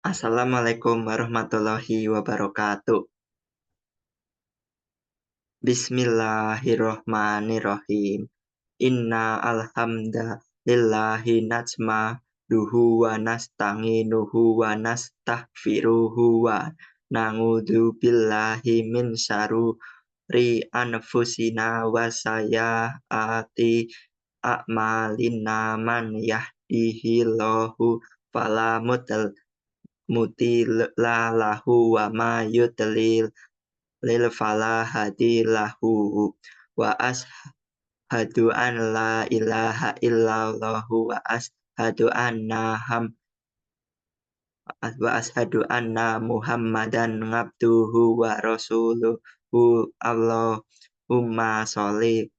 Assalamualaikum warahmatullahi wabarakatuh. Bismillahirrohmanirrohim. Inna alhamdulillahi najmaduhu wa nasta'inuhu wa nastaghfiruhu wa na'udzu billahi min syaruri anfusina wa sayyiati a'malina man yahdihillahu fala mudilla lahu wa ma yudlil lil fala hadilahu wa ashhadu an la ilaha illallah wa ashhadu anna muhammadan abduhu wa rasuluhu. Allahumma sholli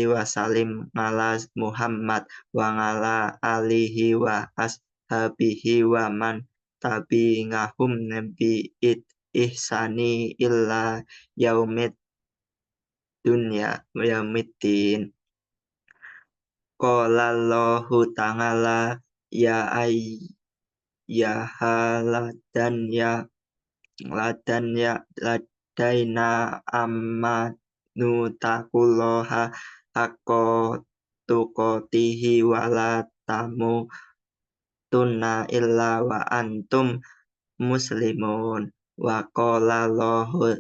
wa salim ala Muhammad wa ala alihi wa ashabihi wa man tabi'ahum bi ihsani illa yaumiddin. Qala Allahu ta'ala ya ayyuhalladzina ladaina amanu taqullaha haqqa tuqatihi wa la tamutunna illa wa antum muslimun. Wa qala Allahu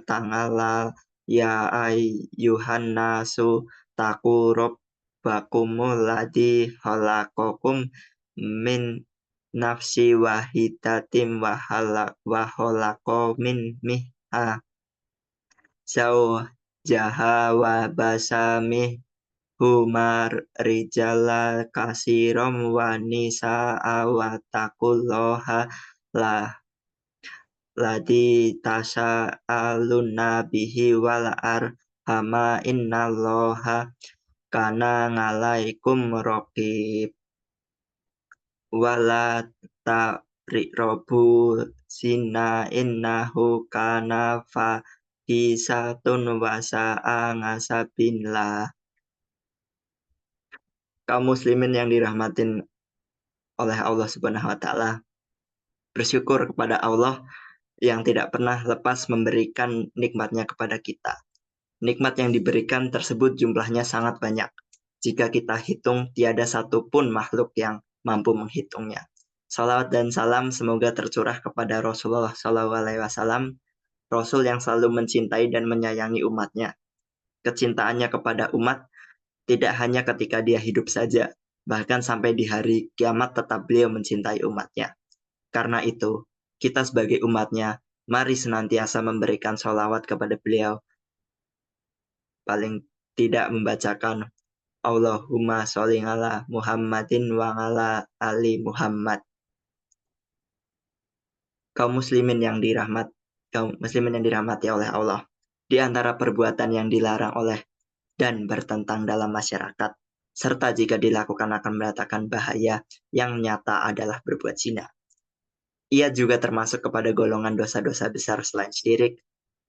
ta'ala ya ayyuhan nasu taqu rabbakumul ladzi khalaqakum min nafsi wahidatin wa khalaqa minha zawjaha wa basa humar rijala kasiram wa nisaa wa taqullaha ladzi tasaaluna bihi wal arhama innallaha kana 'alaikum raqib. Wala taqrabu zina innahu kana fahisatun wa sa'a sabila. Kaum muslimin yang dirahmatin oleh Allah Subhanahu wa taala, bersyukur kepada Allah yang tidak pernah lepas memberikan nikmatnya kepada kita. Nikmat yang diberikan tersebut jumlahnya sangat banyak. Jika kita hitung, tiada satupun makhluk yang mampu menghitungnya. Salawat dan salam semoga tercurah kepada Rasulullah SAW, Rasul yang selalu mencintai dan menyayangi umatnya. Kecintaannya kepada umat tidak hanya ketika dia hidup saja, bahkan sampai di hari kiamat tetap beliau mencintai umatnya. Karena itu, kita sebagai umatnya, mari senantiasa memberikan sholawat kepada beliau. Paling tidak membacakan Allahumma sholli ala Muhammadin wa ala ali Muhammad. Kaum muslimin yang dirahmati oleh Allah, di antara perbuatan yang dilarang oleh dan bertentang dalam masyarakat, serta jika dilakukan akan mendatangkan bahaya yang nyata adalah berbuat zina. Ia juga termasuk kepada golongan dosa-dosa besar selain syirik,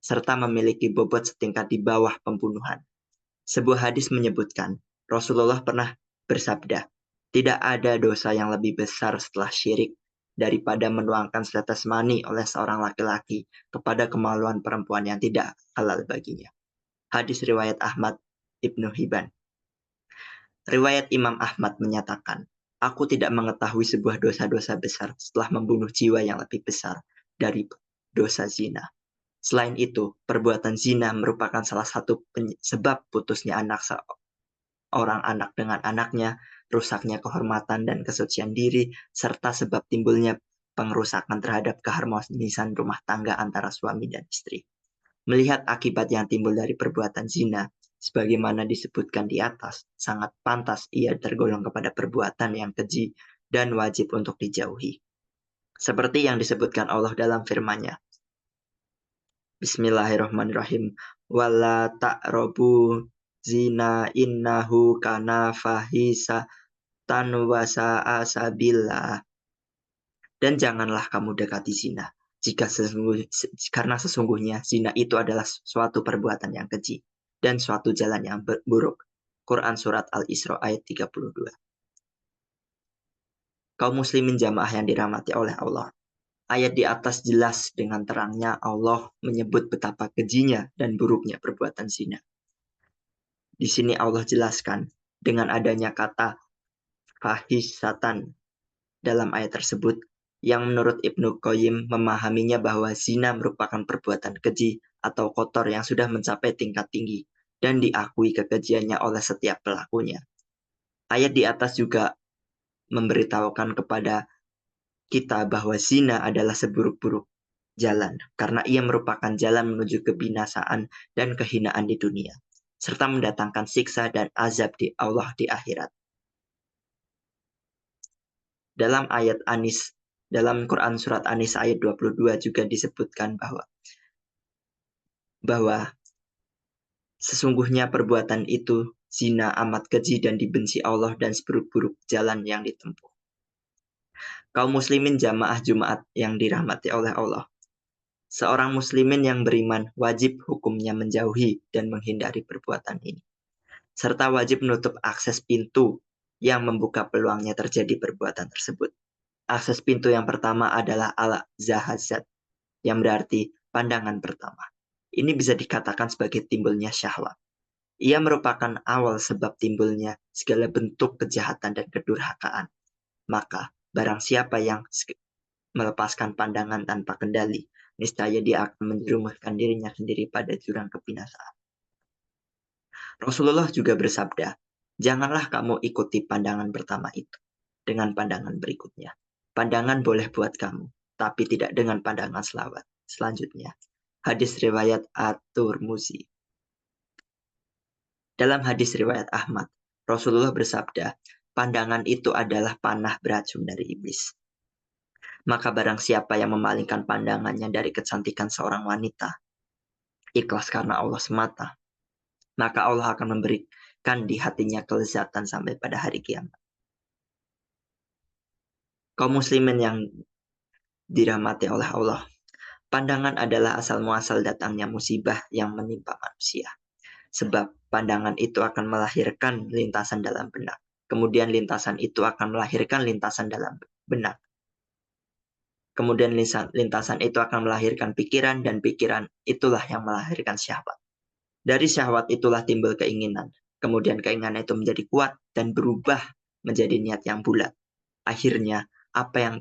serta memiliki bobot setingkat di bawah pembunuhan. Sebuah hadis menyebutkan, Rasulullah pernah bersabda, tidak ada dosa yang lebih besar setelah syirik daripada menuangkan setetes mani oleh seorang laki-laki kepada kemaluan perempuan yang tidak halal baginya. Hadis riwayat Ahmad Ibnu Hibban. Riwayat Imam Ahmad menyatakan, aku tidak mengetahui sebuah dosa-dosa besar setelah membunuh jiwa yang lebih besar dari dosa zina. Selain itu, perbuatan zina merupakan salah satu sebab putusnya seorang anak dengan anaknya, rusaknya kehormatan dan kesucian diri, serta sebab timbulnya pengerusakan terhadap keharmonisan rumah tangga antara suami dan istri. Melihat akibat yang timbul dari perbuatan zina, sebagaimana disebutkan di atas, sangat pantas ia tergolong kepada perbuatan yang keji dan wajib untuk dijauhi. Seperti yang disebutkan Allah dalam firman-Nya, Bismillahirrahmanirrahim. Wala taqrabu zina innahu kana fahisatan wa sa'a sabila. Dan janganlah kamu dekati zina, karena sesungguhnya zina itu adalah suatu perbuatan yang keji dan suatu jalan yang buruk. Quran Surat Al-Isra ayat 32. Kaum muslimin jamaah yang dirahmati oleh Allah. Ayat di atas jelas dengan terangnya Allah menyebut betapa kejinya dan buruknya perbuatan zina. Di sini Allah jelaskan dengan adanya kata fahisatan dalam ayat tersebut yang menurut Ibnu Qayyim memahaminya bahwa zina merupakan perbuatan keji atau kotor yang sudah mencapai tingkat tinggi dan diakui kekejiannya oleh setiap pelakunya. Ayat di atas juga memberitahukan kepada kita bahwa zina adalah seburuk-buruk jalan karena ia merupakan jalan menuju kebinasaan dan kehinaan di dunia serta mendatangkan siksa dan azab di Allah di akhirat. Dalam ayat Anis, dalam Quran surat Anis ayat 22 juga disebutkan bahwa sesungguhnya perbuatan itu zina amat keji dan dibenci Allah dan seburuk-buruk jalan yang ditempuh. Kaum muslimin jamaah Jumat yang dirahmati oleh Allah. Seorang muslimin yang beriman wajib hukumnya menjauhi dan menghindari perbuatan ini. Serta wajib menutup akses pintu yang membuka peluangnya terjadi perbuatan tersebut. Akses pintu yang pertama adalah al-zahazat, yang berarti pandangan pertama. Ini bisa dikatakan sebagai timbulnya syahwat. Ia merupakan awal sebab timbulnya segala bentuk kejahatan dan kedurhakaan. Maka, barang siapa yang melepaskan pandangan tanpa kendali, niscaya dia akan menjerumuskan dirinya sendiri pada jurang kebinasaan. Rasulullah juga bersabda, janganlah kamu ikuti pandangan pertama itu dengan pandangan berikutnya. Pandangan boleh buat kamu, tapi tidak dengan pandangan selanjutnya. Hadis riwayat At-Tirmidzi. Dalam hadis riwayat Ahmad, Rasulullah bersabda, pandangan itu adalah panah beracun dari iblis. Maka barang siapa yang memalingkan pandangannya dari kecantikan seorang wanita, ikhlas karena Allah semata, maka Allah akan memberikan di hatinya kelezatan sampai pada hari kiamat. Kaum muslimin yang dirahmati oleh Allah, pandangan adalah asal muasal datangnya musibah yang menimpa manusia. Sebab pandangan itu akan melahirkan lintasan dalam benak. Kemudian lintasan itu akan melahirkan lintasan dalam benak. Kemudian lintasan itu akan melahirkan pikiran, dan pikiran itulah yang melahirkan syahwat. Dari syahwat itulah timbul keinginan. Kemudian keinginan itu menjadi kuat dan berubah menjadi niat yang bulat. Akhirnya, apa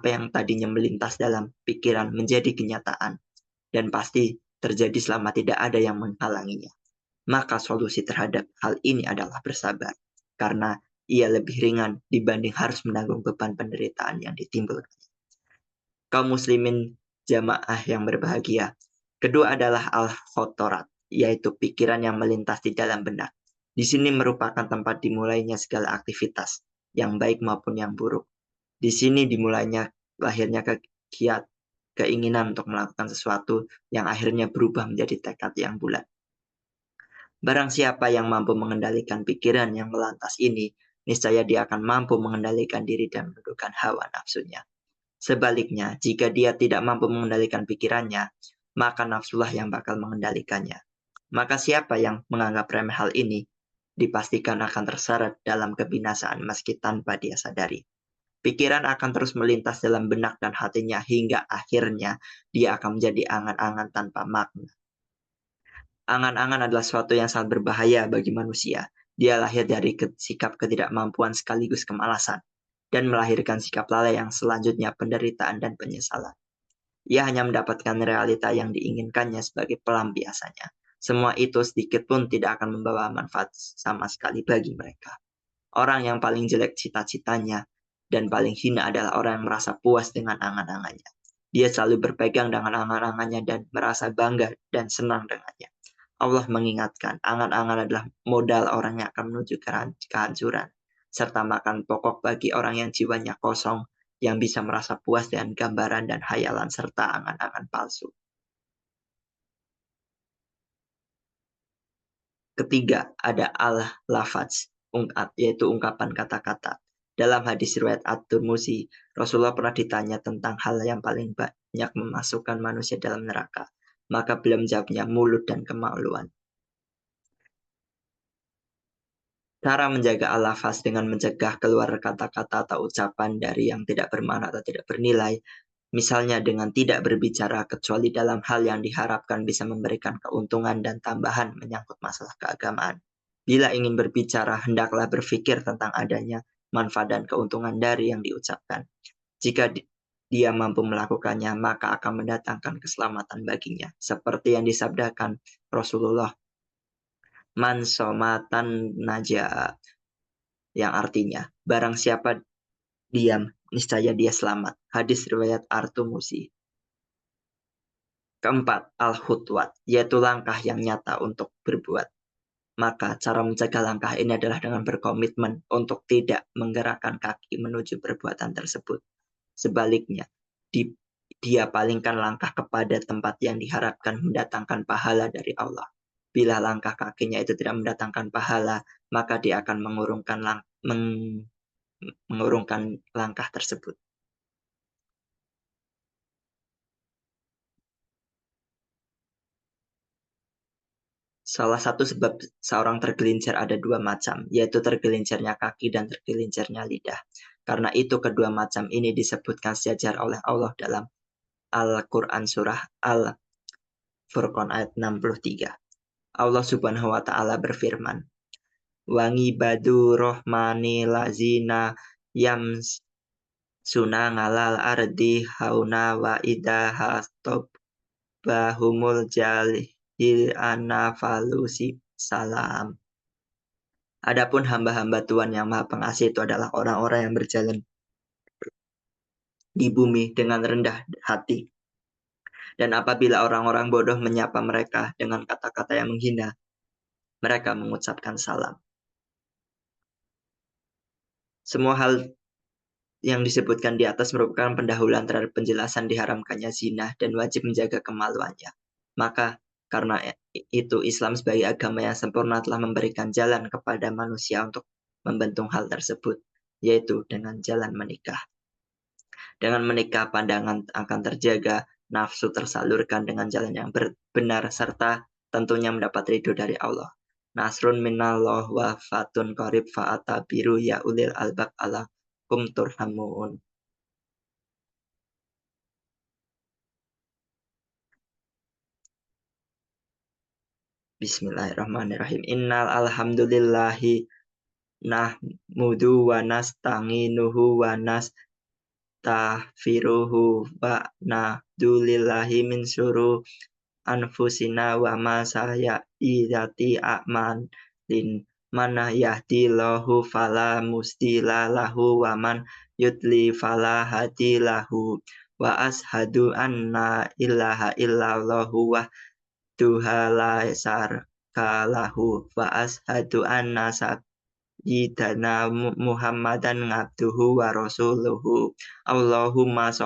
yang tadinya melintas dalam pikiran menjadi kenyataan. Dan pasti terjadi selama tidak ada yang menghalanginya. Maka solusi terhadap hal ini adalah bersabar. Karena ia lebih ringan dibanding harus menanggung beban penderitaan yang ditimbulkan. Kaum muslimin jamaah yang berbahagia. Kedua adalah al-khotorat, yaitu pikiran yang melintas di dalam benak. Di sini merupakan tempat dimulainya segala aktivitas, yang baik maupun yang buruk. Di sini dimulainya lahirnya keinginan untuk melakukan sesuatu yang akhirnya berubah menjadi tekad yang bulat. Barang siapa yang mampu mengendalikan pikiran yang melantas ini, niscaya dia akan mampu mengendalikan diri dan menundukkan hawa nafsunya. Sebaliknya, jika dia tidak mampu mengendalikan pikirannya, maka nafsulah yang bakal mengendalikannya. Maka siapa yang menganggap remeh hal ini, dipastikan akan terseret dalam kebinasaan meski tanpa dia sadari. Pikiran akan terus melintas dalam benak dan hatinya hingga akhirnya dia akan menjadi angan-angan tanpa makna. Angan-angan adalah sesuatu yang sangat berbahaya bagi manusia. Dia lahir dari sikap ketidakmampuan sekaligus kemalasan, dan melahirkan sikap lalai yang selanjutnya penderitaan dan penyesalan. Ia hanya mendapatkan realita yang diinginkannya sebagai pelampiasannya. Semua itu sedikit pun tidak akan membawa manfaat sama sekali bagi mereka. Orang yang paling jelek cita-citanya dan paling hina adalah orang yang merasa puas dengan angan-angannya. Dia selalu berpegang dengan angan-angannya dan merasa bangga dan senang dengannya. Allah mengingatkan, angan-angan adalah modal orang yang akan menuju kehancuran, serta makan pokok bagi orang yang jiwanya kosong, yang bisa merasa puas dengan gambaran dan hayalan serta angan-angan palsu. Ketiga, ada al-lafaz, yaitu ungkapan kata-kata. Dalam hadis riwayat At-Tirmidzi, Rasulullah pernah ditanya tentang hal yang paling banyak memasukkan manusia dalam neraka. Maka beliau menjawabnya mulut dan kemaluan. Cara menjaga al-lafaz dengan mencegah keluar kata-kata atau ucapan dari yang tidak bermakna atau tidak bernilai, misalnya dengan tidak berbicara kecuali dalam hal yang diharapkan bisa memberikan keuntungan dan tambahan menyangkut masalah keagamaan. Bila ingin berbicara, hendaklah berpikir tentang adanya manfaat dan keuntungan dari yang diucapkan. Jika dia mampu melakukannya, maka akan mendatangkan keselamatan baginya. Seperti yang disabdakan Rasulullah, man somatan naja, yang artinya, barang siapa diam, niscaya dia selamat. Hadis riwayat Artumusi. Keempat, al-khutwat, yaitu langkah yang nyata untuk berbuat. Maka cara mencegah langkah ini adalah dengan berkomitmen untuk tidak menggerakkan kaki menuju perbuatan tersebut. Sebaliknya, dia palingkan langkah kepada tempat yang diharapkan mendatangkan pahala dari Allah. Bila langkah kakinya itu tidak mendatangkan pahala, maka dia akan mengurungkan langkah tersebut. Salah satu sebab seorang tergelincir ada dua macam, yaitu tergelincirnya kaki dan tergelincirnya lidah. Karena itu kedua macam ini disebutkan sejajar oleh Allah dalam Al-Quran surah Al-Furqan ayat 63. Allah subhanahu wa ta'ala berfirman, Wangi badu rohmani lazina yams suna ngalal ardi hauna wa idaha bahumul jalil anafalusi salam. Adapun hamba-hamba Tuhan yang Maha Pengasih itu adalah orang-orang yang berjalan di bumi dengan rendah hati. Dan apabila orang-orang bodoh menyapa mereka dengan kata-kata yang menghina, mereka mengucapkan salam. Semua hal yang disebutkan di atas merupakan pendahuluan terhadap penjelasan diharamkannya zina dan wajib menjaga kemaluannya. Maka karena itu Islam sebagai agama yang sempurna telah memberikan jalan kepada manusia untuk membentuk hal tersebut, yaitu dengan jalan menikah. Dengan menikah, pandangan akan terjaga, nafsu tersalurkan dengan jalan yang benar, serta tentunya mendapat ridho dari Allah. Nasrun minallah wa fatun qarib fa'atabiru ya ulil albab ala kum turhamun. Bismillahirrahmanirrahim. Innal alhamdulillahi nahmudu wa nasta'inuhu wa nastaghfiruhu wa na'udzubillahi min syururi anfusina wa ma sayyiati a'malin man yahdihillahu fala mudilla lahu wa man yudlil fala hadiya lahu wa ashhadu anna ilaha illallahu wahdahu la syarika lahu wa ashhadu anna sayyidana Muhammadan abduhu wa rasuluhu. Allahumma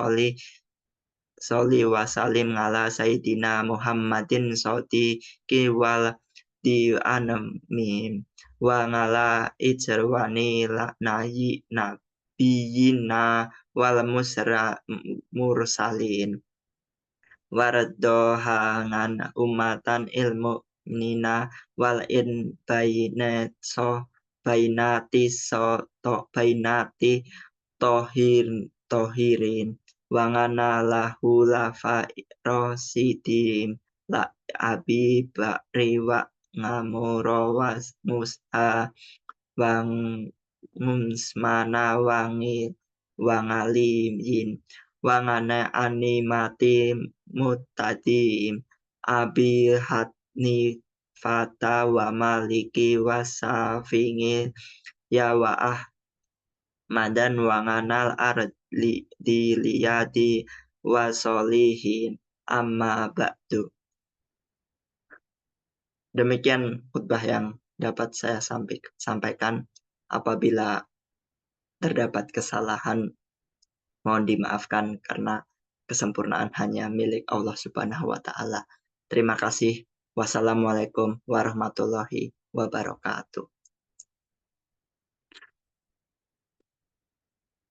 sholli wa sallim ala sayyidina Muhammadin shodiqi wal di'anamin wa ngala ijrwani nabiyina wal mursalin wardohangan umatan ilmu nina wal in bainati tohirin wangana lahu lafa rosidim la abi bakri wa ngamuro was musa wang musmana wangalimin wangana animati mutadim abi hatni fata wa maliki wasafingi ya wa madan wanganal diliyadi wasolihin amma ba'du. Demikian khutbah yang dapat saya sampaikan. Apabila terdapat kesalahan, mohon dimaafkan karena kesempurnaan hanya milik Allah Subhanahu wa Ta'ala. Terima kasih. Wassalamualaikum warahmatullahi wabarakatuh.